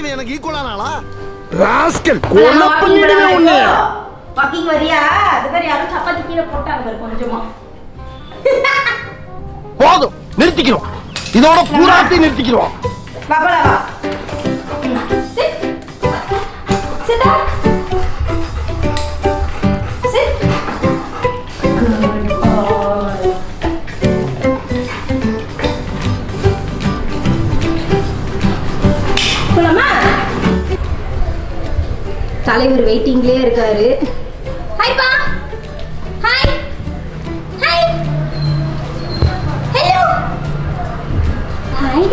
இவன் எனக்கு ஈக்குவலான ஆளா? ராஸ்கல் கொலை பண்ணிடுவே உன்னை. வாக்கிங் வரியா? அது மாதிரி யாரும் சப்பாத்தி கீழே போட்டாங்க பாரு கொஞ்சமா. போதும் நிறுத்திக்கிறோம். இதோட பூராத்தி நிறுத்திக்கிறோம். வா போலாம் வா. Sit. Sit down. Sit. Goodbye. போலாமா? தலைவர் வெயிட்டிங்லயே இருக்காரு. ஹாய் பா.